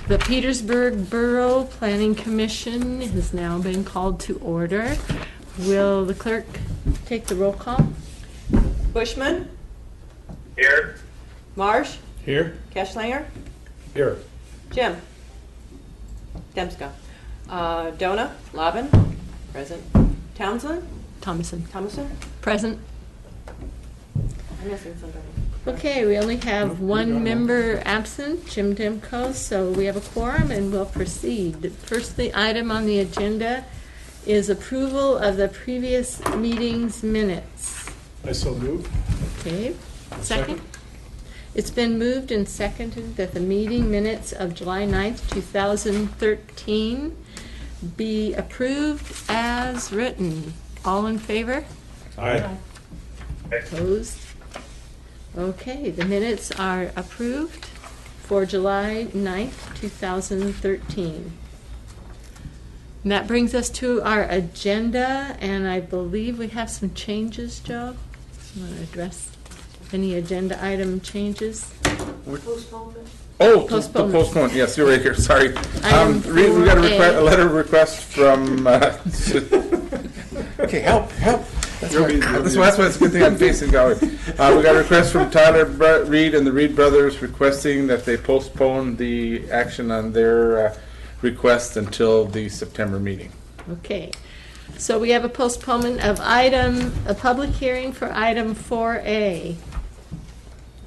The Petersburg Borough Planning Commission has now been called to order. Will the clerk take the roll call? Bushman? Here. Marsh? Here. Keslinger? Here. Jim? Demska? Dona? Lobbin? Present. Townsend? Thomason. Thomason? Present. I'm missing somebody. Okay, we only have one member absent, Jim Demko, so we have a quorum and we'll proceed. The first item on the agenda is approval of the previous meeting's minutes. I so move. Okay, second? It's been moved and seconded that the meeting minutes of July 9th, 2013 be approved as written. All in favor? Aye. Opposed? Okay, the minutes are approved for July 9th, 2013. And that brings us to our agenda, and I believe we have some changes, Joe. You want to address any agenda item changes? Postponement? Oh, the Postponement. postponement, yes, you're right here, sorry. Item We got 4A. a letter of request from, okay, help. That's why it's a good thing I'm facing Galway. We got a request from Tyler Reed and the Reed Brothers requesting that they postpone the action on their request until the September meeting. Okay, so we have a postponement of a public hearing for item 4A.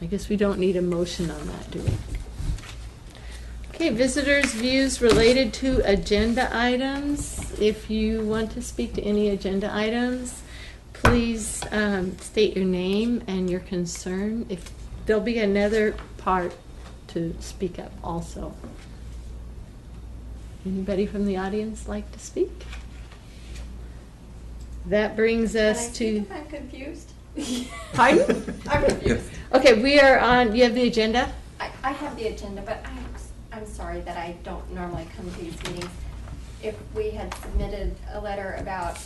I guess we don't need a motion on that, do we? Okay, visitors' views related to agenda items. If you want to speak to any agenda items, please state your name and your concern. If there'll be another part to speak up also. Anybody from the audience like to speak? That brings us to. I'm confused. Pardon? I'm confused. Okay, we are on. You have the agenda. I have the agenda, but I'm sorry that I don't normally come to these meetings. If we had submitted a letter about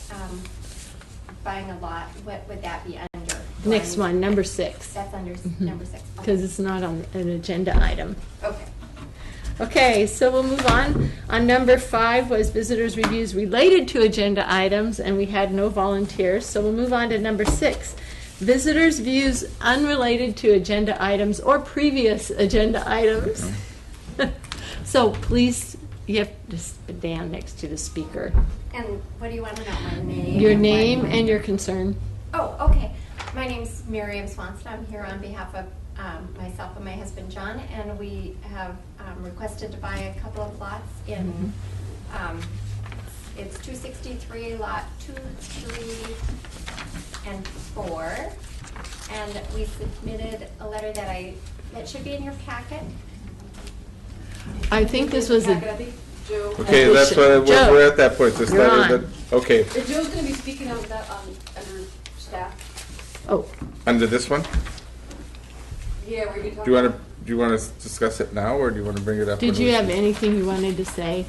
buying a lot, what would that be under? Next one, number 6. That's under Mhm. number 6. Because it's not on an agenda item. Okay. Okay, so we'll move on. On number 5 was visitors' reviews related to agenda items, and we had no volunteers. So we'll move on to number 6. Visitors' views unrelated to agenda items or previous agenda items. So please, you have to stand next to the speaker. And what do you want to know? My name? Your and name what- and your concern. Oh, okay. My name's Miriam Swanson. I'm here on behalf of myself and my husband John, and we have requested to buy a couple of lots in, it's 263, lot 2, 3, and 4. And we submitted a letter that should be in your packet. I think this was a. Okay, that's what, Joe, we're at that point, this you're letter on. that, okay, Joe's going to be speaking on that under staff. Oh, under this one? Yeah, we're going to talk. Do you want to discuss it now, or do you want to bring it up? did when you we- have anything you wanted to say,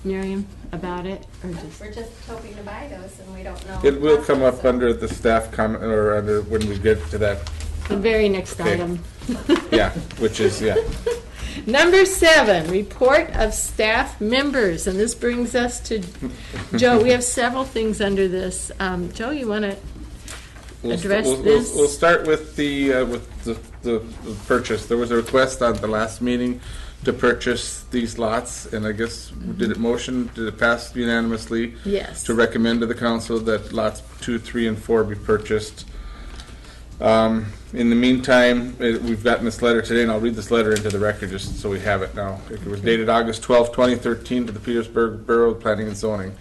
Miriam, about it, or just? We're just hoping to buy those, and we don't know. It will come up so- under the staff comment, or under, when we get to that, The very next Okay. item. yeah, which is, yeah. Number 7, report of staff members, and this brings us to Joe. We have several things under this. Joe, you want to address this? We'll start with the purchase. There was a request on the last meeting to purchase these lots, and I guess, did it pass unanimously? Yes. To recommend to the council that lots 2, 3, and 4 be purchased. In the meantime, we've gotten this letter today, and I'll read this letter into the record just so we have it now. It was dated August 12, 2013, to the Petersburg Borough Planning and Zoning.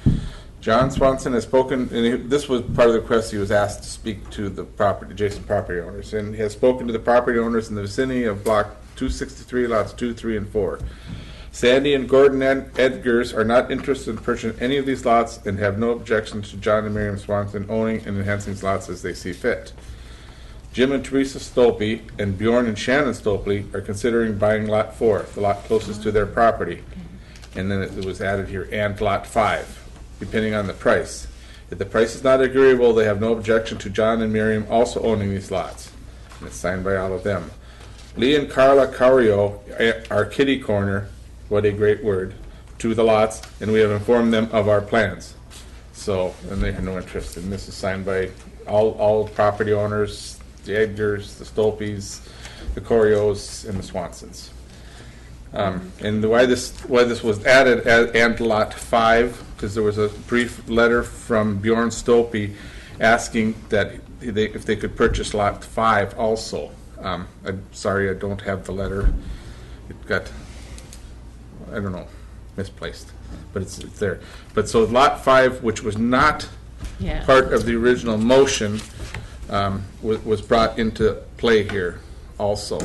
John Swanson has spoken, and this was part of the request. He was asked to speak to the adjacent property owners, and he has spoken to the property owners in the vicinity of Block 263, lots 2, 3, and 4. Sandy and Gordon Edgars are not interested in purchasing any of these lots and have no objection to John and Miriam Swanson owning and enhancing these lots as they see fit. Jim and Teresa Stolpe and Bjorn and Shannon Stolpe are considering buying lot 4, the lot closest to their property. And then it was added here, and lot 5, depending on the price. If the price is not agreeable, they have no objection to John and Miriam also owning these lots. And it's signed by all of them. Lee and Carla Cario are kitty corner, what a great word, to the lots, and we have informed them of our plans. So, and they have no interest, and this is signed by all property owners, the Edgars, the Stolpes, the Corios, and the Swansons. And why this was added and lot 5, because there was a brief letter from Bjorn Stolpe asking that if they could purchase lot 5 also. I'm sorry, I don't have the letter. It got, I don't know, misplaced, but it's there. But so lot 5, which was not Yeah. part of the original motion, was brought into play here also.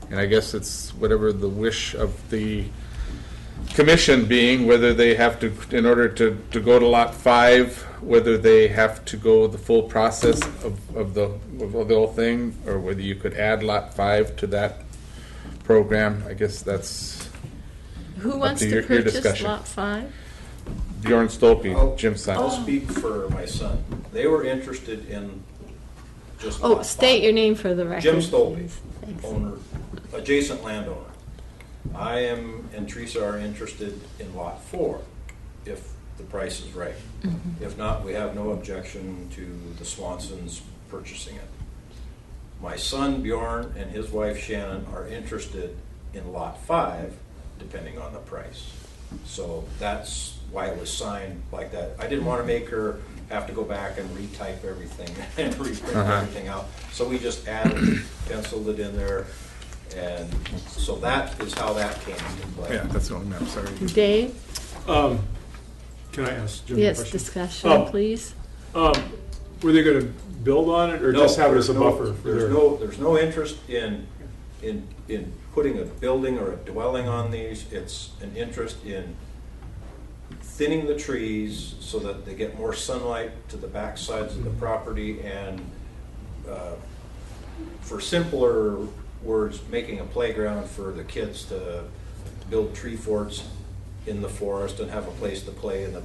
And I guess it's whatever the wish of the commission being, whether they have to, in order to go to lot 5, whether they have to go the full process of the whole thing, or whether you could add lot 5 to that program. I guess that's Who wants to to your purchase discussion. lot 5? Bjorn Stolpe, I'll- Jim's son. I'll speak for my son. They were interested in just. Oh, lot state 5. your name for the record. Jim Stolpe, please. Thanks. owner, adjacent landowner. I am and Teresa are interested in lot 4, if the price is right. If not, we have no objection to the Swansons purchasing it. My son Bjorn and his wife Shannon are interested in lot 5, depending on the price. So that's why it was signed like that. I didn't want to make her have to go back and retype everything and reprint everything out. So we just added, penciled it in there, and so that is how that came into play. Yeah, that's the only map, sorry. Dave? Can I ask Jim a Yes, question? discussion, Oh. please. Were they gonna build on it, or No, just have it as a there's no- buffer for There's their? there's no interest in putting a building or a dwelling on these. It's an interest in thinning the trees so that they get more sunlight to the back sides of the property, and for simpler words, making a playground for the kids to build tree forts in the forest and have a place to play in the,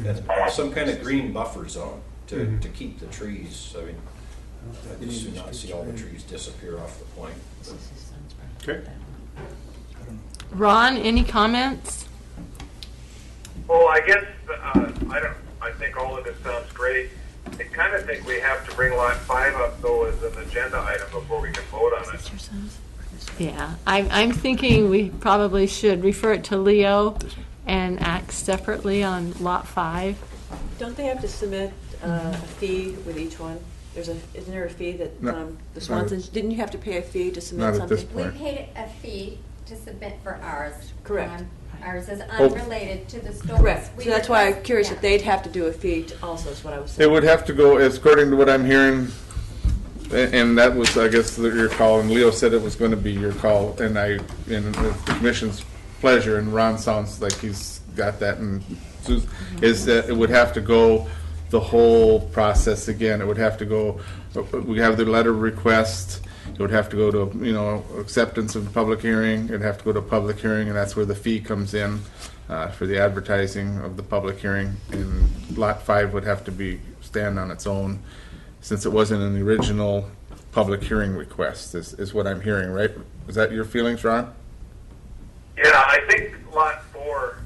and some kind of green buffer zone to keep the trees. I mean, I just do not see all the trees disappear off the point. Okay. Ron, any comments? Well, I guess, I think all of this sounds great. I kind of think we have to bring lot 5 up though as an agenda item before we can vote on it. Yeah, I'm thinking we probably should refer it to Leo and act separately on lot 5. Don't they have to submit a fee with each one? Isn't there a fee that No. the Swansons, didn't you have to pay a fee to submit Not at something? this We point. paid a fee to submit for ours. Correct. Ours is Oh. unrelated to the stores. Correct. We So that's why I'm request- curious yeah. if they'd have to do a fee also, is what I was It saying. would have to go, as according to what I'm hearing, and that was, I guess, your call, and Leo said it was going to be your call, and the commission's pleasure, and Ron sounds like he's got that, and is that it would have to go the whole process again. It would have to go, we have the letter request, it would have to go to, acceptance of public hearing, it'd have to go to public hearing, and that's where the fee comes in for the advertising of the public hearing, and lot 5 would have to stand on its own, since it wasn't in the original public hearing request, is what I'm hearing, right? Is that your feelings, Ron? Yeah, I think lot 4,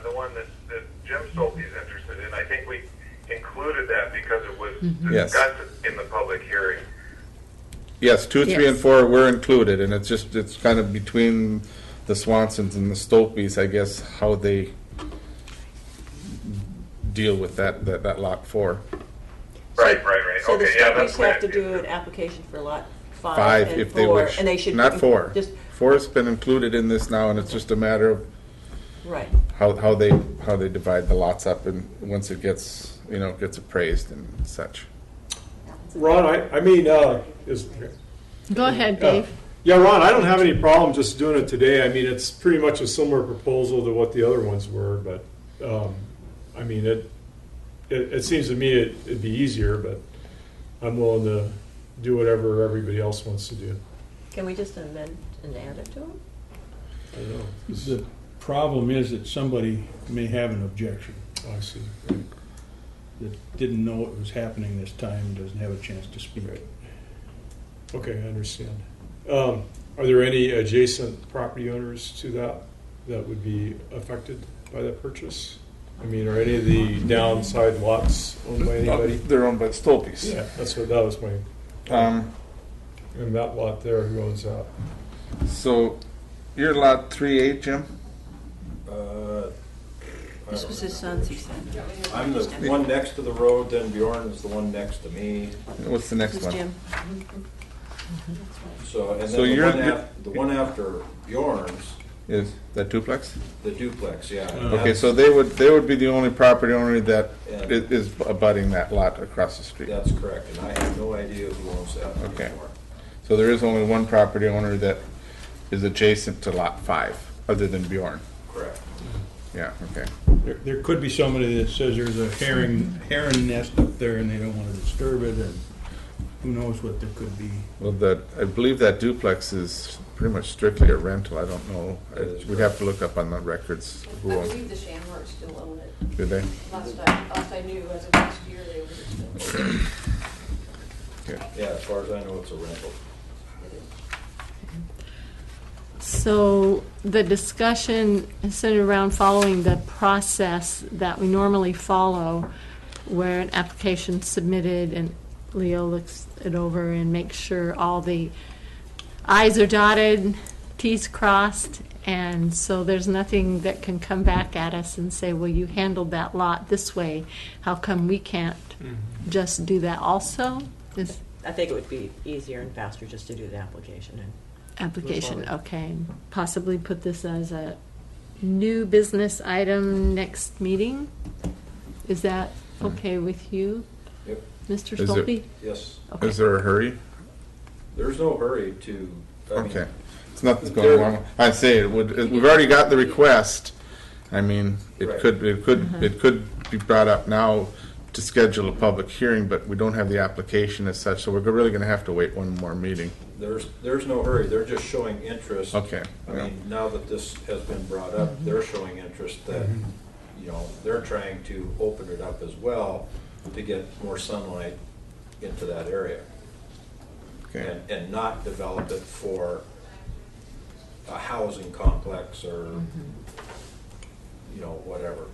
the one that Jim Stolte is interested in, I think we included that because it was Yes. discussed in the public hearing. Yes, 2, 3, and Yes. 4 were included, and it's kind of between the Swansons and the Stolpes, I guess, how they deal with that lot 4. Right. So the Okay, yeah, Stokes that's the way have to I do see an application for lot 5 5, and if they 4, wish. and they should. Not 4. Just, 4 has been included in this now, and it's just a matter of right. how they divide the lots up, and once it gets appraised and such. Ron, Go ahead, Dave. Yeah, Ron, I don't have any problem just doing it today. I mean, it's pretty much a similar proposal to what the other ones were, but, it seems to me it'd be easier, but I'm willing to do whatever everybody else wants to do. Can we just amend and add it to them? I don't know. The problem is that somebody may have an objection I see. that didn't know it was happening this time and doesn't have a chance to speak. Right. Okay, I understand. Are there any adjacent property owners to that that would be affected by that purchase? I mean, are any of the downside lots owned by anybody? They're owned by Stolpe's. Yeah, that was my, Um, and that lot there, who owns that? so you're lot 3A, Jim? This was his son's, he said. I'm the one next to the road, then Bjorn is the one next to me. What's the next This is one? Jim. So, and So then you're the one after Bjorn's, Is that duplex? the duplex, yeah. Okay, so they would be the only property owner that And- is abutting that lot across the street. That's correct, and I have no idea who owns that Okay. anymore. So there is only one property owner that is adjacent to lot 5, other than Bjorn. Correct. Yeah, okay. There could be somebody that says there's a heron nest up there and they don't want to disturb it, and who knows what there could be. Well, I believe that duplex is pretty much strictly a rental. I don't know. That is We'd have to look up on the records who I owns. believe the Shamrocks still own it. Did they? Last I knew, as of last year, they were still. Okay. Yeah, as far as I know, it's a rental. So the discussion is centered around following the process that we normally follow, where an application's submitted and Leo looks it over and makes sure all the i's are dotted, t's crossed, and so there's nothing that can come back at us and say, well, you handled that lot this way, how come we can't just do that also? Is I think it would be easier and faster just to do the application. And application, okay. Possibly put this as a new business item next meeting? Is that okay with you, Yep, Mr. Is it- Stolpe? yes. Okay. Is there a hurry? There's no hurry to, I mean, Okay. It's nothing's going wrong. I say it would, we've already got the request. I mean, it Right. could be brought up now to schedule a public hearing, but we don't have the application as such, so we're really gonna have to wait one more meeting. there's no hurry, they're just showing interest. Okay. I yeah. mean, now that this has been brought up, they're showing interest that, you know, they're trying to open it up as well to get more sunlight into that area. Okay. And not develop it for a housing complex or, you know, whatever.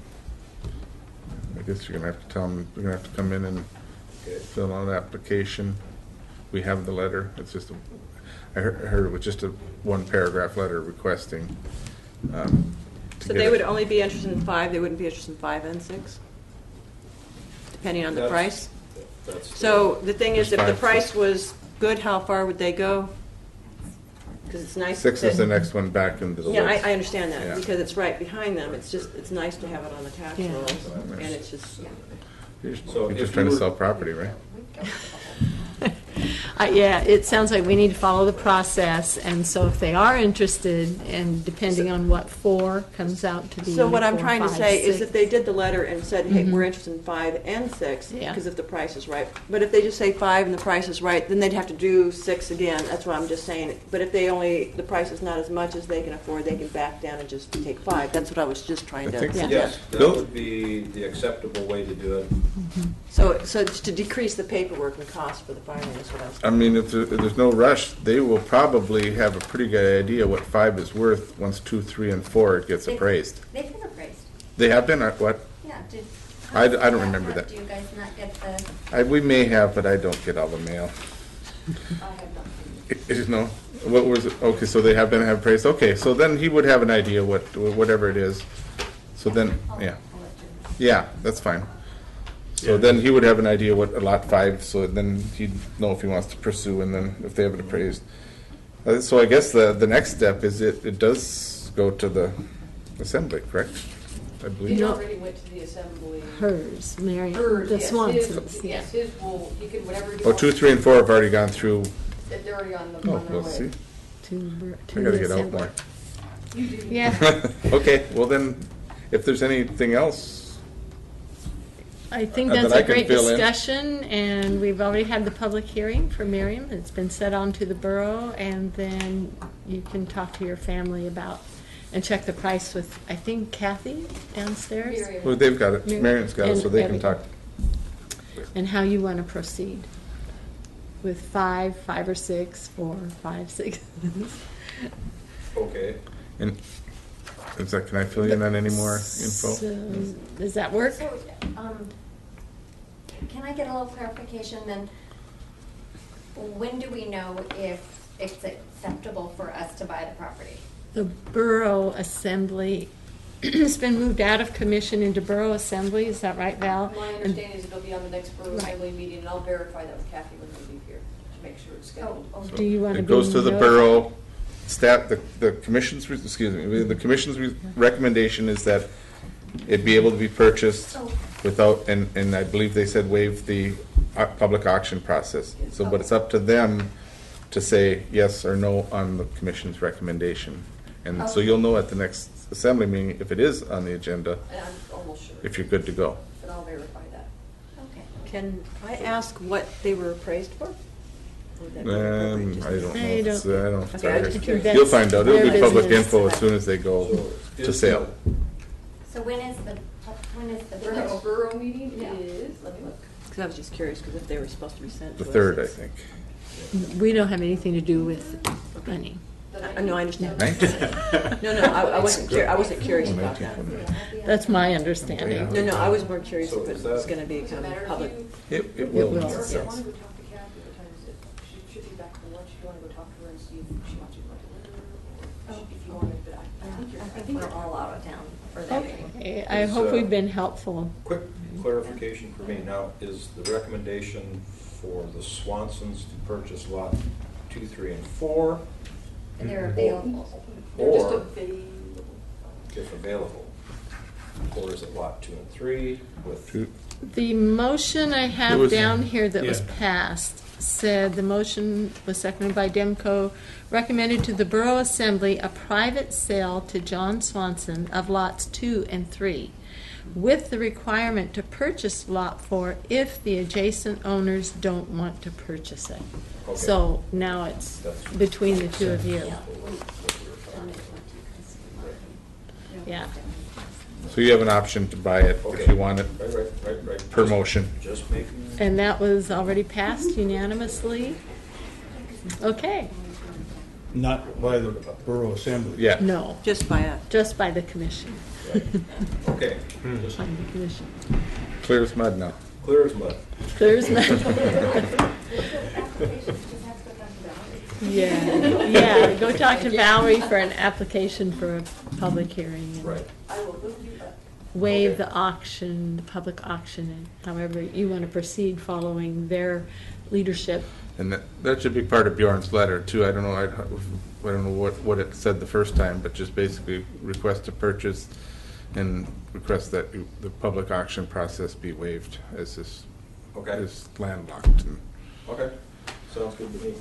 I guess you're gonna have to tell them, we're gonna have to come in and Okay. fill out an application. We have the letter. It's just I heard it was just a one paragraph letter requesting. to so get they it. would only be interested in 5, they wouldn't be interested in 5 and 6? Depending on the That's- price? That's. So the thing is, There's if the 5, price was good, how far would they go? Because it's nice. 6 is that- the next one back into the Yeah, list. I understand that, Yeah. because it's right behind them. It's just, it's nice to have it on the tax Yeah. rolls, and it's just, You're just, So you're if just you trying to were- sell property, right? Yeah, it sounds like we need to follow the process, and so if they are interested, and depending on what 4 comes out to be. so what I'm 4, trying to 5, say is 6. if they did the letter and said, hey, we're interested in 5 and 6, Yeah. because if the price is right. But if they just say 5 and the price is right, then they'd have to do 6 again. That's what I'm just saying. But if they only, the price is not as much as they can afford, they can back down and just take 5. That's what I was just trying I to think so. suggest. Yes, that Bill? would be the acceptable way to do it. So it's to decrease the paperwork and cost for the filing is what I was. I mean, if there's no rush, they will probably have a pretty good idea what 5 is worth once 2, 3, and 4 gets appraised. They've been appraised, They have been, or what? yeah. I don't remember that. Do you guys not get the, We may have, but I don't get all the mail. I have not. You know, what was it? Okay, so they have been appraised. Okay, so then he would have an idea whatever it is. So then, yeah, yeah, that's fine. So Yeah. then he would have an idea what a lot 5, so then he'd know if he wants to pursue, and then if they have it appraised. So I guess the next step is it does go to the assembly, correct? I believe. It No. already went to the assembly. Hers, Mary, Hers, the yes, Swansons, his- yeah. Yes, his will, he can, whatever he Oh, wants. 2, 3, and 4 have already gone through. They're already on the, Oh, on their well, way. see, To I gotta the get out assembly. more. You do. Yeah, Okay, well then, if there's anything else, I think That that's I a can great fill in. discussion, and we've already had the public hearing for Miriam. It's been set on to the borough, and then you can talk to your family about, and check the price with, I think, Kathy downstairs, Miriam. well, they've got it. Mary- Marion's got it, so and they can Eddie. talk. and how you want to proceed with 5, 5 or 6, 4, 5, 6. Okay. And Is that, can I fill you in on any more info? So, does that work? So, can I get a little clarification then? When do we know if it's acceptable for us to buy the property? The Borough Assembly, it's been moved out of commission into Borough Assembly, is that right, Val? My And- understanding is it'll be on the next Borough Right. Assembly meeting, and I'll verify that with Kathy when we leave here to make sure it's scheduled. Oh, Do you want to It be goes to the notified? borough staff, the commission's, excuse me, the commission's recommendation is that it be able to be purchased Oh. without, and I believe they said waive the public auction process. So, but it's up to them to say yes or no on the commission's recommendation. And so Okay. you'll know at the next assembly meeting if it is on the agenda, And I'm almost sure, if you're good to go. but I'll verify that. Okay. Can I ask what they were appraised for? Would that be appropriate just I to- don't know. I if it's- don't- I don't. Okay, I was just curious. You'll find out. It'll be Their public business. info as soon as they go So to is sale. So when is the The next borough? Borough meeting Yeah. is, let me look. Because I was just curious, because if they were supposed to be sent to The us. third, I it's- think. We don't have anything to do with money. No, I understand. 19th? No, I wasn't I wasn't curious about that. That's my understanding. No, I was more curious So if it is was that- going to Does it become matter if public. you, It will. will, or if yes. you want to go talk to Kathy, what time is it? She should be back for lunch, if you want to go talk to her and see if she wants you to go to dinner, or if you wanted, but I think we're all out of town for that meeting. Okay, I hope we've been helpful. Quick clarification for me now, is the recommendation for the Swansons to purchase lot 2, 3, and 4, They're available. They're just or available. if available? Or is it lot 2 and 3 with? Two- The motion I It have was- down here that was yeah. passed said the motion was seconded by Demko, recommended to the Borough Assembly a private sale to John Swanson of lots 2 and 3, with the requirement to purchase lot 4 if the adjacent owners don't want to purchase it. Okay. So now it's between the two of you. Yeah. So you have an option to buy it if Okay. you want it Right. per motion. Just making. And that was already passed unanimously? Okay. Not by the Borough Assembly. Yeah. No, Just by a, just by the commission. Okay, By the commission. Clear as mud now. clear as mud. Clear as mud. Yeah, go talk to Valerie for an application for a public hearing. and Right. I will do that. Waive Okay. the auction, the public auction, and however you want to proceed following their leadership. And that should be part of Bjorn's letter too. I don't know, I don't know what it said the first time, but just basically request to purchase and request that the public auction process be waived as this Okay, is landlocked. And okay, sounds good to me.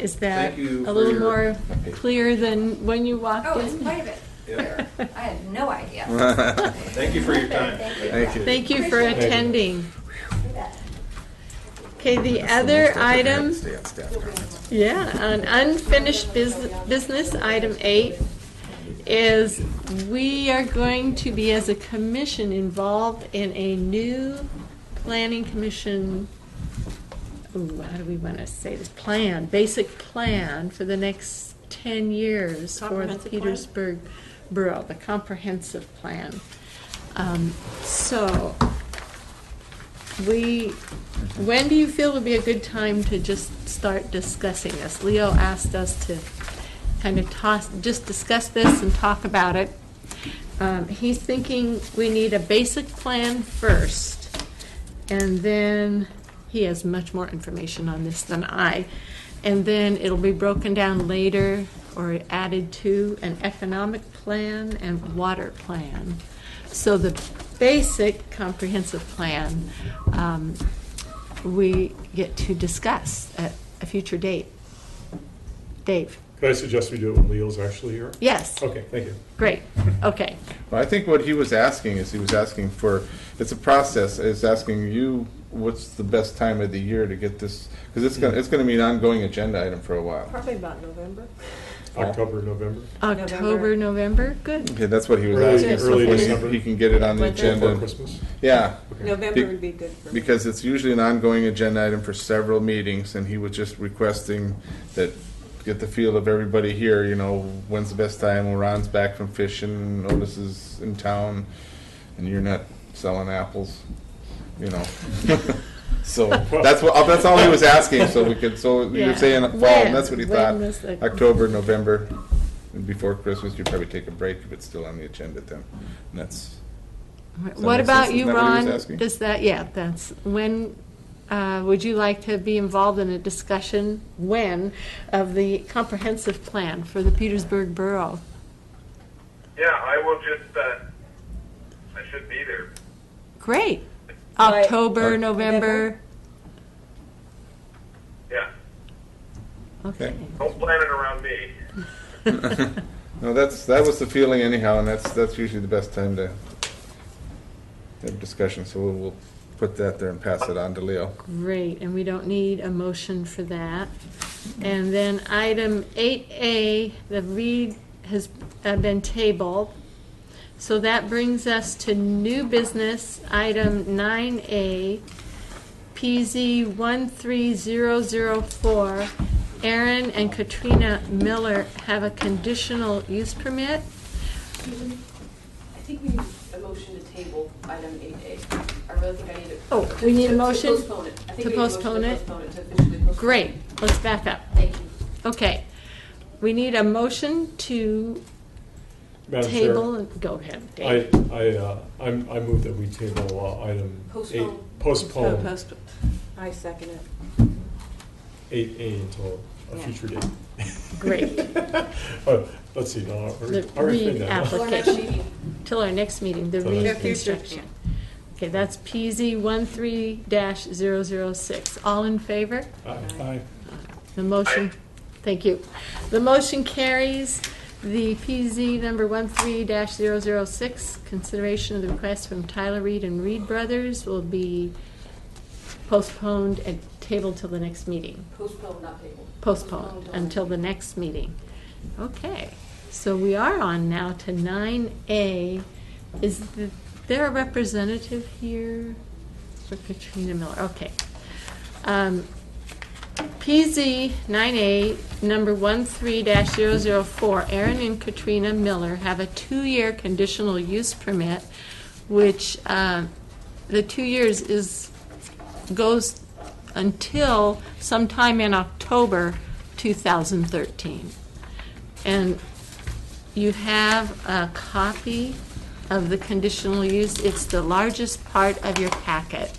Is that Thank you a for little your- more clear than when you walked Oh, it's in? quite a bit Yeah. clearer. I had no idea. Thank you for your time. Thank you. Thank you for Appreciate it. attending. Okay, the other item, Stay on staff comments. yeah, on unfinished business, item 8, is we are going to be, as a commission, involved in a new planning commission, how do we want to say this, basic plan for the next 10 years for the Comprehensive plan? Petersburg Borough, the comprehensive plan. So, when do you feel would be a good time to just start discussing this? Leo asked us to kind of just discuss this and talk about it. He's thinking we need a basic plan first, and then he has much more information on this than I. And then it'll be broken down later or added to an economic plan and water plan. So the basic comprehensive plan, we get to discuss at a future date. Dave? Could I suggest we do it when Leo's actually here? Yes. Okay, thank you. Great. Okay. Well, I think what he was asking is, he was asking for, it's a process, is asking you what's the best time of the year to get this, because it's gonna be an ongoing agenda item for a while. probably about November. October, November? October, November? Good. Okay, that's what he was Early- asking, early so when December. he can get it on the Winter. agenda. Before Christmas? Yeah, November would be good for me. because it's usually an ongoing agenda item for several meetings, and he was just requesting that get the feel of everybody here, you know, when's the best time when Ron's back from fishing, Otis is in town, and you're not selling apples, you know. So that's all he was asking, so we could, so you're Yeah. saying fall, When? and that's what he When thought. was the- October, November, and before Christmas, you'd probably take a break if it's still on the agenda then. And that's, that What make about sense? you, Isn't that what he was Ron? asking? Does that, yeah, that's, when, would you like to be involved in a discussion, when, of the comprehensive plan for the Petersburg Borough? Yeah, I will just, I should be there. Great. Right. October, November? Yeah, Okay. don't plan it around me. No, that was the feeling anyhow, and that's usually the best time to have a discussion, so we'll put that there and pass it on to Leo. Great, and we don't need a motion for that. And then item 8A, the read has been tabled. So that brings us to new business, item 9A, PZ 13004. Aaron and Katrina Miller have a conditional use permit. I think we need a motion to table item 8A. I really think I need to. Oh, we need a to motion postpone it. I think to we need a motion postpone it? to postpone it, to officially postpone it. Great, let's back up. Thank you. Okay, we need a motion to Madam Chair, table, and go ahead, Dave. I move that we table item eight, Postpone. postpone I second it. 8A until a Yeah. future date. Great. Let's see, no, The I refrain that. re-application. Till our next meeting. Till our next meeting, the Till next meeting. reconstruction. Okay, that's PZ 13-006. All in favor? Aye. The motion, thank you. The motion carries. The PZ number 13-006, consideration of the request from Tyler Reed and Reed Brothers will be postponed and tabled till the next meeting. Postpone, not table. Postponed until the next meeting. Okay, so we are on now to 9A. Is there a representative here for Katrina Miller? Okay. PZ 9A, number 13-004, Aaron and Katrina Miller have a 2-year conditional use permit, which the 2 years goes until sometime in October 2013. And you have a copy of the conditional use. It's the largest part of your packet.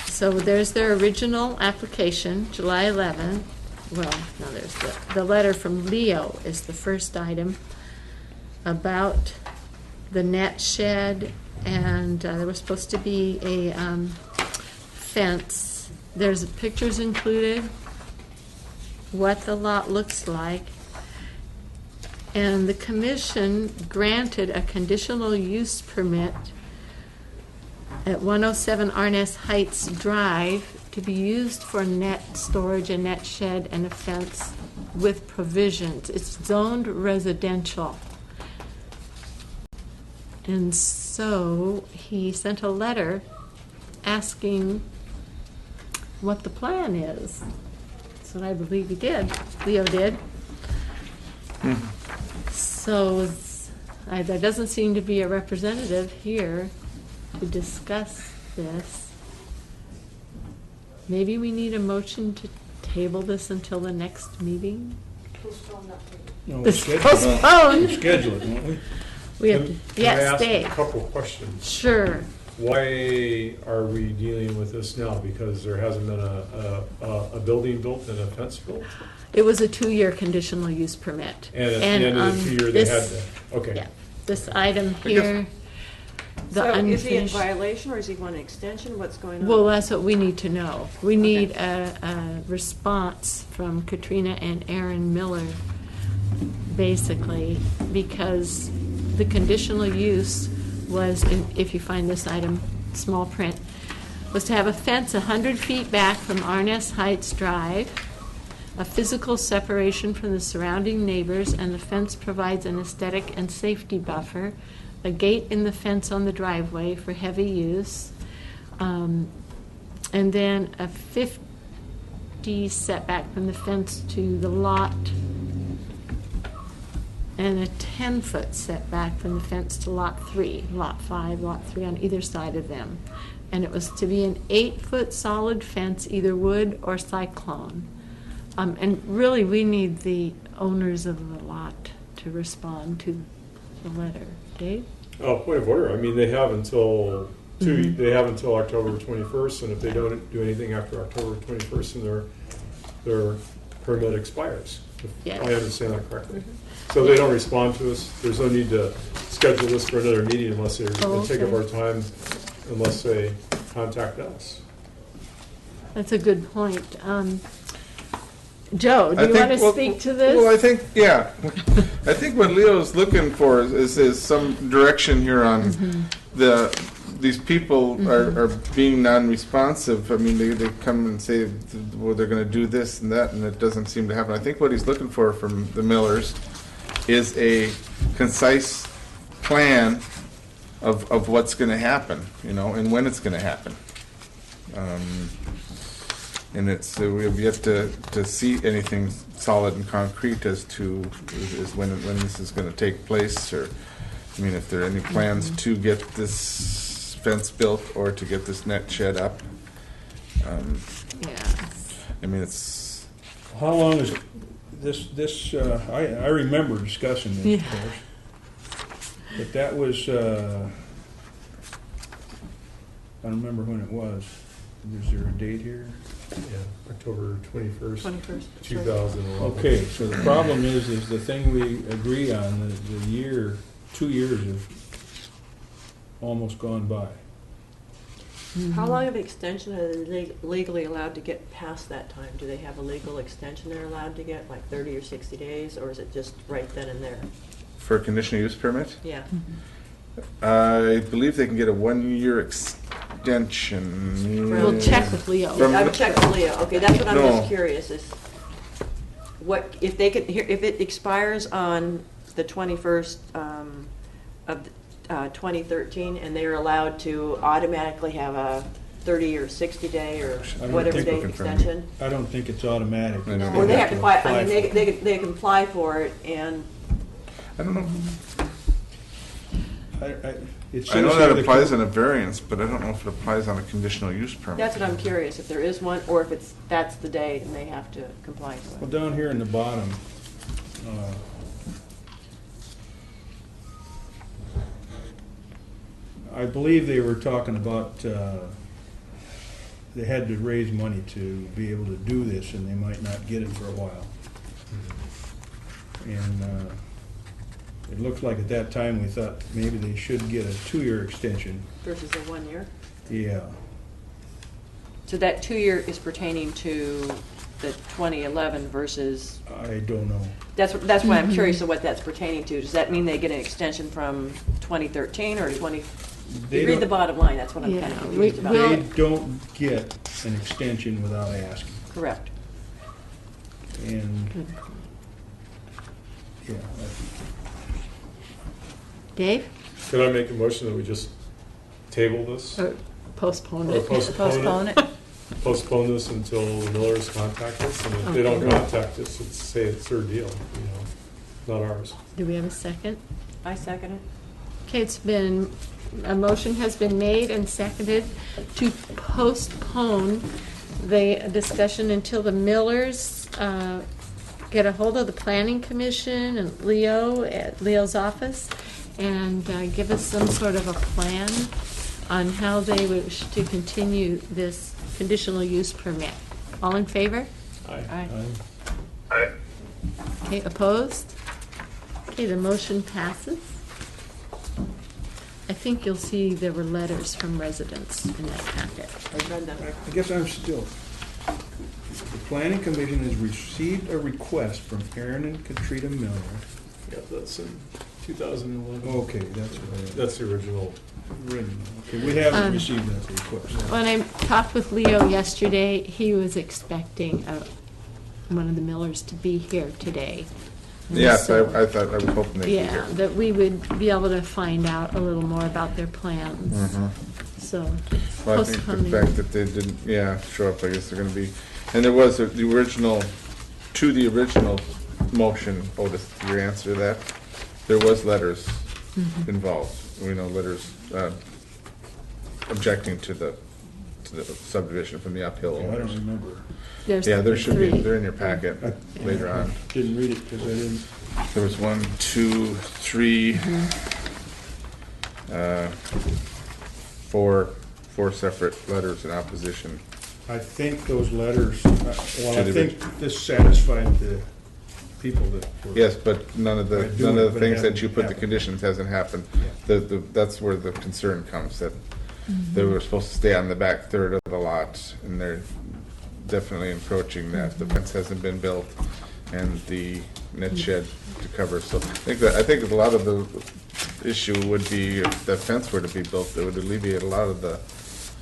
So there's their original application, July 11. Well, no, there's the letter from Leo is the first item about the net shed, and there was supposed to be a fence. There's pictures included, what the lot looks like, and the commission granted a conditional use permit at 107 Arness Heights Drive to be used for net storage, a net shed, and a fence with provisions. It's zoned residential. And so he sent a letter asking what the plan is. That's what I believe he did. Leo did. So there doesn't seem to be a representative here to discuss this. Maybe we need a motion to table this until the next meeting? Postpone, not table. No, This schedule- postponed. Schedule it, won't we? We have to, Can I yes, ask a Dave. couple of questions? Sure. Why are we dealing with this now? Because there hasn't been a building built and a fence built? It was a 2-year conditional use permit. And at the end of the 2 year, they had this- to, okay. Yeah, this item I guess- here, the So is he in unfinished. violation, or is he wanting an extension? What's going on? Well, that's what we need to know. We need a response from Katrina and Aaron Miller, basically, because the conditional use was, if you find this item, small print, was to have a fence 100 feet back from Arness Heights Drive, a physical separation from the surrounding neighbors, and the fence provides an aesthetic and safety buffer, a gate in the fence on the driveway for heavy use, and then a 50 setback from the fence to the lot, and a 10-foot setback from the fence to lot 3, lot 5, lot 3 on either side of them. And it was to be an 8-foot solid fence, either wood or cyclone. And really, we need the owners of the lot to respond to the letter. Dave? Oh, point of order. I mean, they have until they have until October 21st, and if they don't do anything after October 21st, then their permit expires. If Yes. I understand that correctly. So they don't respond to us. There's no need to schedule this for another meeting unless they take up okay. our time, unless they contact us. That's a good point. Joe, do I you think- want to well, speak to this? Well, I think, yeah. I think what Leo's looking for is some direction here on these people are being non-responsive. I mean, they come and say, well, they're going to do this and that, and it doesn't seem to happen. I think what he's looking for from the Millers is a concise plan of what's going to happen, you know, and when it's going to happen. And it's we have yet to see anything solid and concrete as to is when this is going to take place, or I mean, if there are any plans to get this fence built or to get this net shed up. Yeah. I mean, it's How long is this, I remember discussing this, Yeah. of course. But that was, I don't remember when it was. Is there a date here? Yeah, October 21st, 21st. 2011. Okay, so the problem is the thing we agree on, the year, 2 years have almost gone by. How long of an extension are they legally allowed to get past that time? Do they have a legal extension they're allowed to get, like 30 or 60 days, or is it just right then and there? for a conditional use permit. Yeah. I believe they can get a 1-year extension. We'll check with Leo. From- I've checked with Leo. Okay, that's what I'm No. just curious is, what, if they could, if it expires on the 21st of 2013, and they're allowed to automatically have a 30 or 60 day or I don't whatever think day we can find extension? I don't think it's automatic. I know. Or they have to apply, I mean, for it. they can apply for it, and I don't know. It I know says that here applies on a variance, but I don't know if it applies on a conditional use permit. that's what I'm curious, if there is one, or if that's the date and they have to comply to Well, it. down here in the bottom, I believe they were talking about, they had to raise money to be able to do this, and they might not get it for a while. And it looks like at that time, we thought maybe they should get a 2-year extension. Versus a 1 year? Yeah. So that 2 year is pertaining to the 2011 versus, I don't know. that's why I'm curious of what that's pertaining to. Does that mean they get an extension from 2013 or 20? They You read don't- the bottom line, that's what I'm kind Yeah, of confused we- about. we'll- They don't get an extension without asking. Correct. And, yeah, Dave? Could I make a motion that we just table this? Or postpone Or it? postpone it? Postpone this until the Millers contact us, and if they don't Okay. contact us, say it's their deal, not ours. Do we have a second? I second it. Okay, a motion has been made and seconded to postpone the discussion until the Millers get a hold of the Planning Commission and Leo at Leo's office and give us some sort of a plan on how they wish to continue this conditional use permit. All in favor? Aye. I- Okay, opposed? Okay, the motion passes. I think you'll see there were letters from residents in that packet. I read that. I guess I'm still, the planning commission has received a request from Aaron and Katrina Miller. Yeah, that's in 2011. Okay, that's what That's the original. I read. Okay, we haven't Um, received that request. When I talked with Leo yesterday, he was expecting one of the Millers to be here today. And Yes, so- I thought, I was hoping they'd be Yeah, here. that we would be able to find out a little more about their plans. Mhm. So, Well, I think the postponing. fact that they didn't, show up, I guess they're gonna be And there was the original, to the original motion, Otis, your answer to that, there was letters involved. We know letters objecting to the subdivision from the uphill I don't owners. remember. There's Yeah, there should be, three. they're in your packet later on. Didn't read it because I didn't. There was 1, 2, 3, four separate letters in opposition. I think those letters, well, To I the think this satisfied the people that were. Yes, but none of I the, do none it, of the but it things that hasn't you put the happened. conditions hasn't happened. Yeah. That's where the concern comes, that they were supposed to stay on the back third of the lot, and they're definitely encroaching that. The fence hasn't been built, and the net shed to cover, so I think a lot of the issue would be if the fence were to be built, it would alleviate a lot of the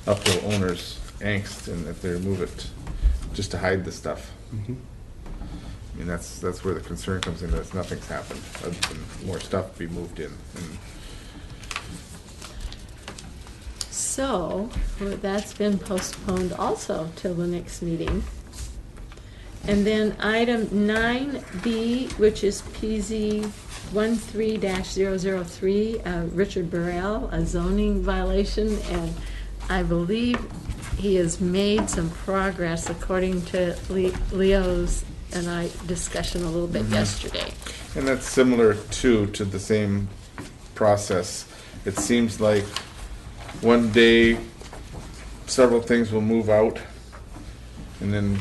uphill owners' angst, and if they remove it just to hide the stuff. Mhm. I mean, that's where the concern comes in, that nothing's happened, other than more stuff be moved in. And So, well, that's been postponed also till the next meeting. And then item 9B, which is PZ 13-003, Richard Burrell, a zoning violation, and I believe he has made some progress according to Leo's and I discussion a little bit yesterday. And that's similar to the same process. It seems like one day several things will move out, and then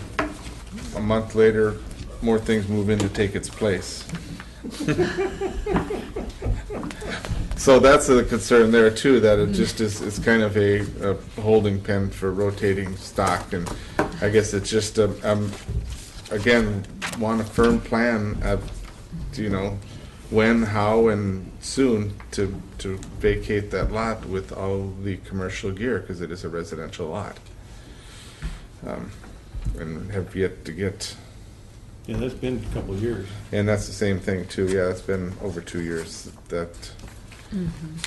a month later more things move in to take its place. So that's a concern there too, that it just is kind of a holding pen for rotating stock, and I guess it's just again, want a firm plan of, when, how, and soon to vacate that lot with all the commercial gear, because it is a residential lot. And have yet to get, Yeah, that's been a couple of years. and that's the same thing too, yeah, it's been over 2 years that,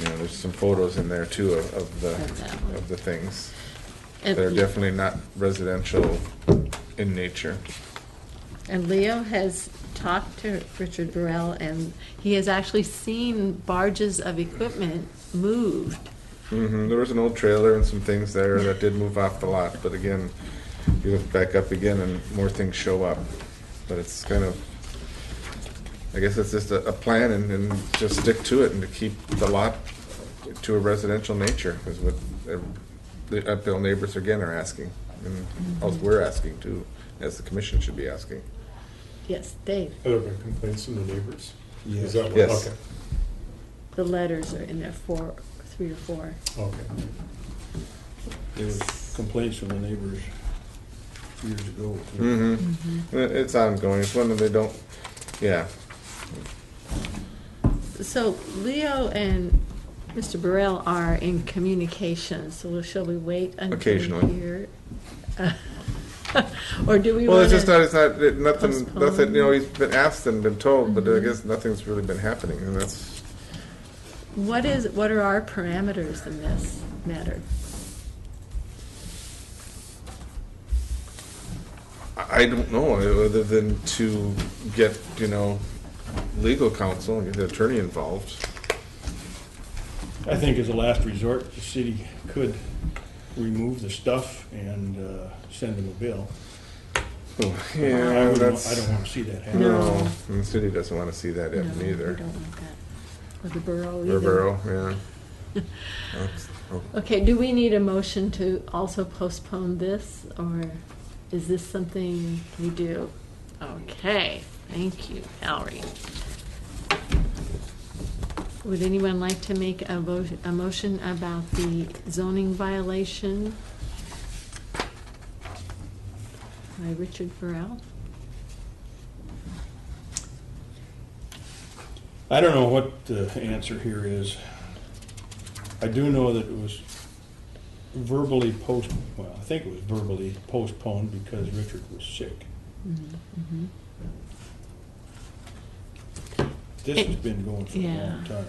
there's some photos in there too of Of that one. the things. And- They're definitely not residential in nature. And Leo has talked to Richard Burrell, and he has actually seen barges of equipment moved. There was an old trailer and some things there that did move off the lot, but again, you look back up again and more things show up. But it's kind of, I guess it's just a plan, and just stick to it and to keep the lot to a residential nature is what the uphill neighbors again are asking, and also we're asking too, as the commission should be asking. Yes, Dave, Have there been complaints from the neighbors? Yes. Is that what? Yes. Okay. the letters are in there, 3 or 4. Okay. There was complaints from the neighbors years ago. It's ongoing, it's one that they don't, yeah. So Leo and Mr. Burrell are in communication, so shall we wait until we Occasionally. hear? Or do we Well, want it's to? nothing, postpone? he's been asked and been told, but I guess nothing's really been happening, and that's, What are our parameters in this matter? I don't know, other than to get, legal counsel and get the attorney involved. I think as a last resort, the city could remove the stuff and send them a bill. Oh, I yeah, don't that's. want to see that happen. No, and the city doesn't want to see that No, happen we either. don't want that. Or the borough Or either. borough, yeah. That's- oh. Okay, do we need a motion to also postpone this, or is this something we do? Okay, thank you, Valerie. Would anyone like to make a motion about the zoning violation by Richard Burrell? I don't know what the answer here is. I do know that it was I think it was verbally postponed because Richard was sick. This has been going for a Yeah. long time.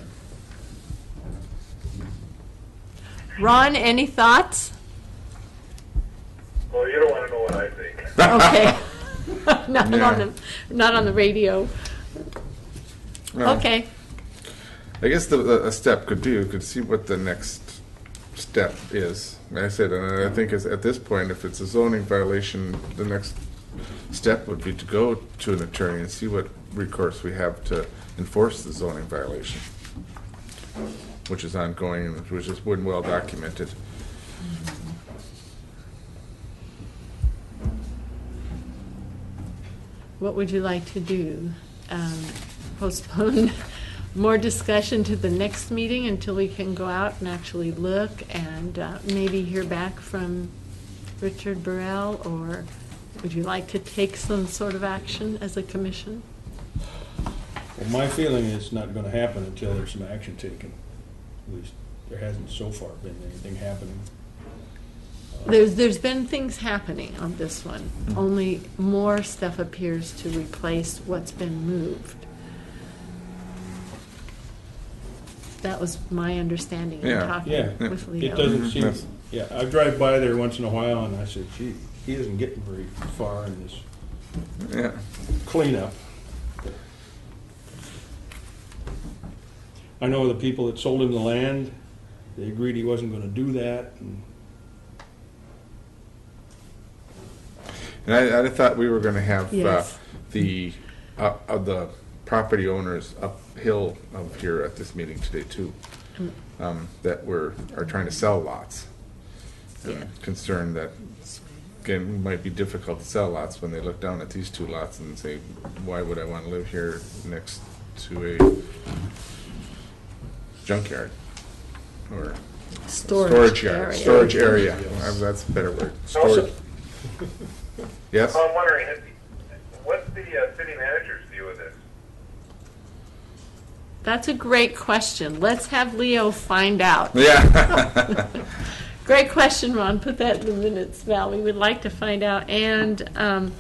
Ron, any thoughts? Well, you don't want to know what I think. Okay. Not Yeah. not on the radio. Well, Okay. I guess a step could see what the next step is. Like I said, and I think at this point, if it's a zoning violation, the next step would be to go to an attorney and see what recourse we have to enforce the zoning violation, which is ongoing and which has been well documented. What would you like to do? Postpone more discussion to the next meeting until we can go out and actually look and maybe hear back from Richard Burrell? Or would you like to take some sort of action as a commission? Well, my feeling is it's not gonna happen until there's some action taken. At least there hasn't so far been anything happening. There's been things happening on this one. Only more stuff appears to replace what's been moved. That was my understanding in Yeah. talking Yeah, with Leo. it doesn't Mhm. seem, Yes. yeah, I drive by there once in a while and I said, gee, he isn't getting very far in this Yeah. cleanup. I know the people that sold him the land, they agreed he wasn't gonna do that, and And I thought we were going to have Yes. the property owners uphill of here at this meeting today too, that are trying to sell lots. Yeah. Concerned that again it might be difficult to sell lots when they look down at these two lots and say, why would I want to live here next to a junkyard or Storage yard, area. storage area. Yes. That's a better word. Also- Storage. Yes. I'm wondering, what's the city manager's view of this? That's a great question. Let's have Leo find out. Yeah. Great question, Ron. Put that in the minutes, Val. We would like to find out. And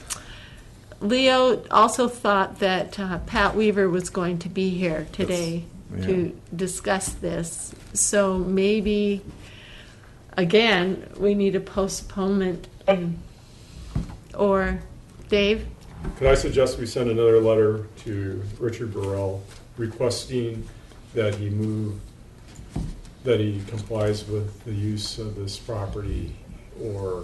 Leo also thought that Pat Weaver was going to be here today Yes. to discuss this. So maybe, again, we need a postponement. Or, Dave? Could I suggest we send another letter to Richard Burrell requesting that he complies with the use of this property, or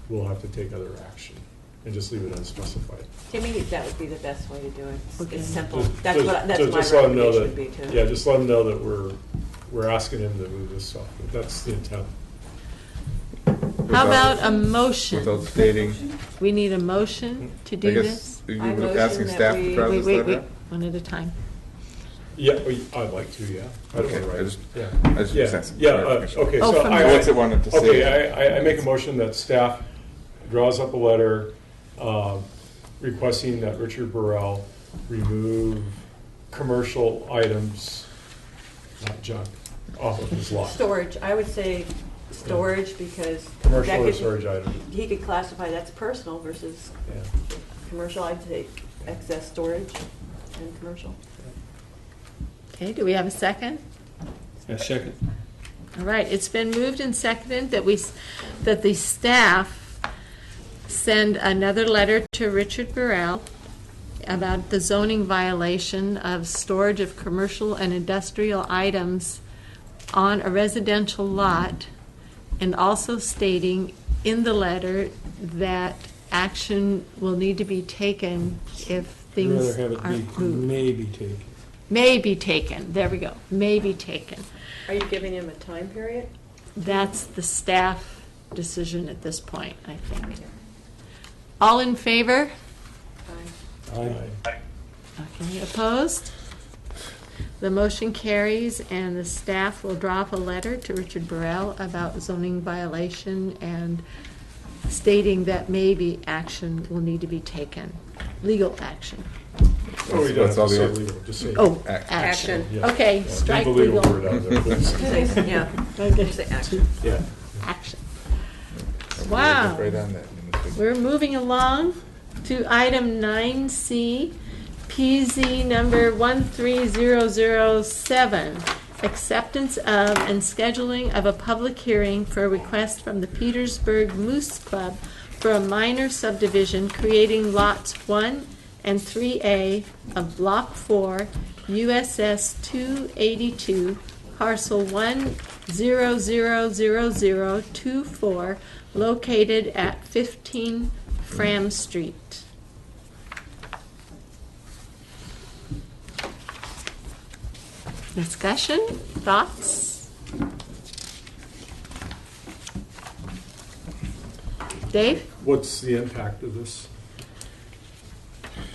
we'll have to take other action, and just leave it unspecified. To me, that would be the best way to do it. Okay. It's simple. Just- That's what, that's just- my just let him know recommendation would that- be too. Yeah, just let him know that we're asking him to move this stuff. That's the intent. How about a motion? Without stating, We need a motion to I do guess, this? are you I motion asking that staff we- to draw Wait, this wait, letter wait, up? one at a time. Yeah, I'd like to, yeah. I don't Okay, wanna write I it. just- Yeah. I just Yeah, sense some yeah, clarification. okay, Oh, so from I. the- What's it wanted to say? Okay, I make a motion that staff draws up a letter requesting that Richard Burrell remove commercial items, not junk, off of his lot. Storage, I would say storage because. Commercial that or could- storage items, He could classify that's personal versus yeah. commercial, I'd say excess storage and commercial. Okay, do we have a second? a second. All right, it's been moved and seconded that the staff send another letter to Richard Burrell about the zoning violation of storage of commercial and industrial items on a residential lot, and also stating in the letter that action will need to be taken if I'd things rather have it aren't be moved. maybe taken. May be taken, there we go, may be taken. Are you giving him a time period? That's the staff decision at this point, I think. All in favor? Aye. Okay, opposed? The motion carries, and the staff will drop a letter to Richard Burrell about zoning violation and stating that maybe action will need to be taken, legal action. Oh, we don't That's have all to say the- legal, just say. Oh, Action. action. Yeah. Okay, Yeah, strike leave the legal legal. word out of there, please. Say- Yeah, Okay. say action. Yeah. Action. Everybody Wow. Right on that. We're moving along to item 9C, PZ number 13007, acceptance of and scheduling of a public hearing for a request from the Petersburg Moose Club for a minor subdivision creating lots 1 and 3A of Block 4, USS 282, parcel 1000024, located at 15 Fram Street. Discussion, thoughts? Dave? What's the impact of this?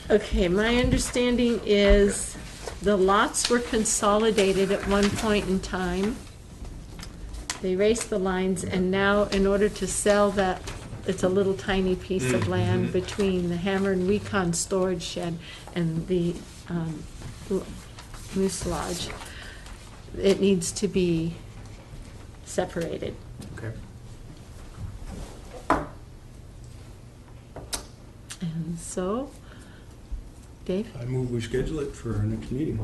Okay, my understanding is the lots were consolidated at one point in time. They erased the lines, and now in order to sell that, it's a little tiny piece of land between the Hammer and Recon storage shed and the Moose Lodge. It needs to be separated. Okay. And so, Dave? I move we schedule it for our next meeting.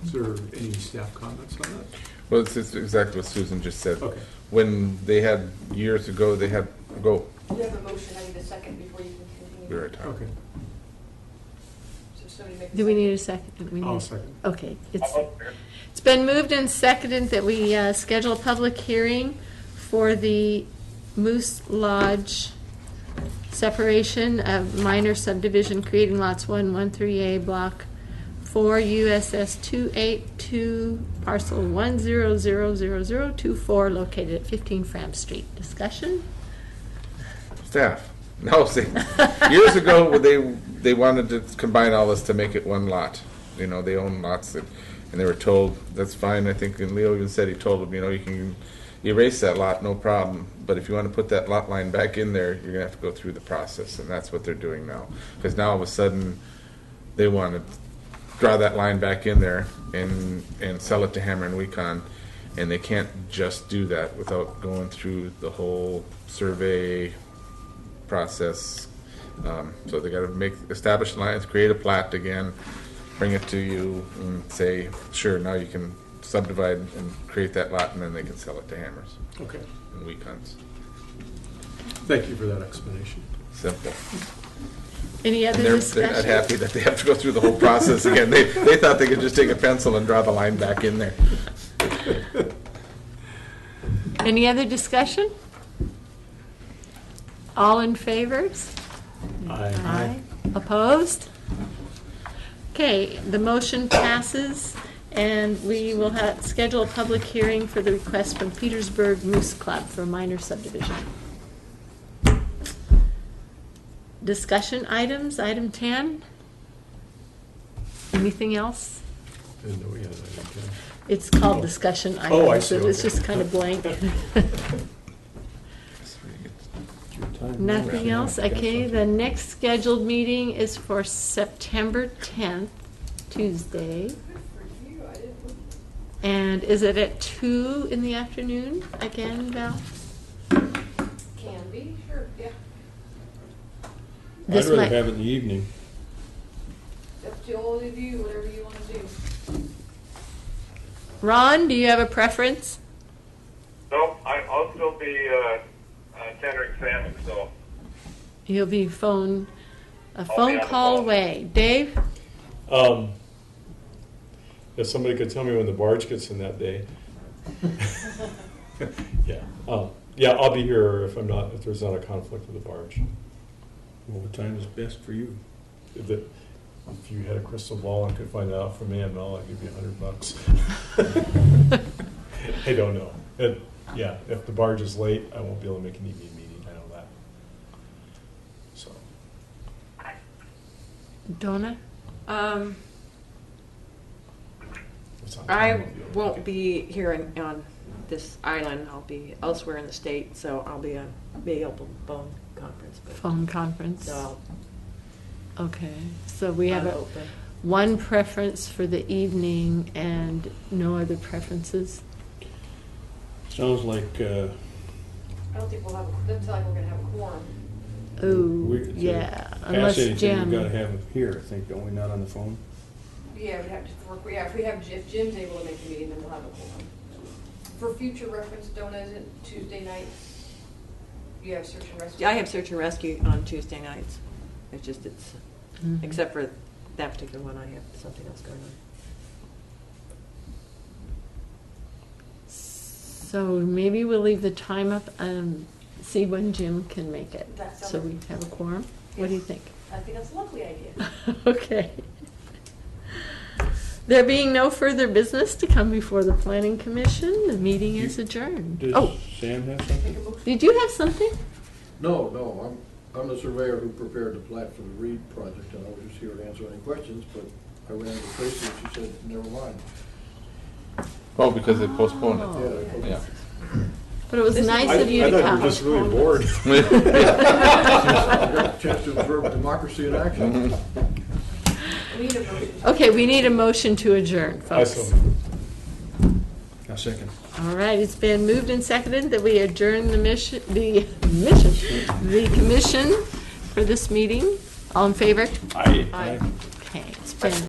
Is there any staff comments on that? Well, it's exactly what Susan just said. Okay. When they had, years ago, they had, go, You have a motion, I need a second before you can continue. we were talking. Okay. So somebody make a Do we second. need a second? We I'll need- second. Okay, it's been moved and seconded that we schedule a public hearing for the Moose Lodge separation of minor subdivision creating lots 113A, block 4, USS 282, parcel 1000024, located at 15 Fram Street. Discussion? Staff. No, see, years ago, they wanted to combine all this to make it one lot. You know, they own lots that, and they were told, that's fine. I think, and Leo even said, he told them, you know, you can erase that lot, no problem. But if you want to put that lot line back in there, you're gonna have to go through the process, and that's what they're doing now. Because now all of a sudden, they want to draw that line back in there and sell it to Hammer and Wecon, and they can't just do that without going through the whole survey process. So they got to establish lines, create a plat again, bring it to you, and say, sure, now you can subdivide and create that lot, and then they can sell it to Hammers Okay. and Wecons. Thank you for that explanation. Simple. Any And other they're not discussion? happy that they have to go through the whole process again. They thought they could just take a pencil and draw the line back in there. Any other discussion? All in favor? Aye. Opposed? Okay, the motion passes, and we will schedule a public hearing for the request from Petersburg Moose Club for a minor subdivision. Discussion items, item 10. Anything else? Didn't know we had that. Okay. It's called discussion items. Oh, I see, It was okay. just kind of blank. It's your time. Nothing else? Okay, the next scheduled meeting is for September 10th, Tuesday. For you, I didn't. And is it at 2 in the afternoon again, Val? Can be, sure, yeah. I'd This rather might- have it in the evening. Up to all of you, whatever you want to do. Ron, do you have a preference? No, I'll still be tendering salmon, so You'll be a be phone on the call phone. away. Dave? If somebody could tell me when the barge gets in that day. Yeah. Yeah, I'll be here if there's not a conflict with the barge. Well, what time is best for you? If you had a crystal ball and could find that out from AML, I'd give you $100. I don't know. Yeah, if the barge is late, I won't be able to make an evening meeting. I know that. So, Donna? it's on I time, I'll able won't to be here on this island. I'll be elsewhere in the state, so I'll be on able phone conference. But Phone conference? so Okay, so we have I'm open. one preference for the evening and no other preferences? Sounds like, I don't think we'll have, doesn't sound like we're gonna have a quorum. Ooh, to yeah, pass unless anything, Jim. we gotta have it here, I think, don't we, not on the phone? Yeah, we'd have to work, yeah, if Jim's able to make a meeting, then we'll have a quorum. For future reference, Donna, is it Tuesday nights? You have search and rescue? I have search and rescue on Tuesday nights. It's just, Mhm. except for that particular one, I have something else going on. So maybe we'll leave the time up and see when Jim can make it. That sounds- So we have a quorum. What do you Yes. think? I think that's a lovely idea. Okay. There being no further business to come before the planning commission, the meeting is adjourned. Does Oh, Sam have Make something? a motion. did you have something? No, I'm the surveyor who prepared the plat for the Reed project, and I was just here to answer any questions, but I ran into Tracy and she said, never mind. Oh, because they postponed Yeah, Oh. I- it. Yeah. But it was This is- nice I of you to thought you come. were just really bored. I got a chance to observe democracy in action. We need a motion. Okay, we need a motion to adjourn, I folks. saw. A second. All right, it's been moved and seconded that we adjourn the commission for this meeting. All in favor? Aye. Aye. Okay, it's been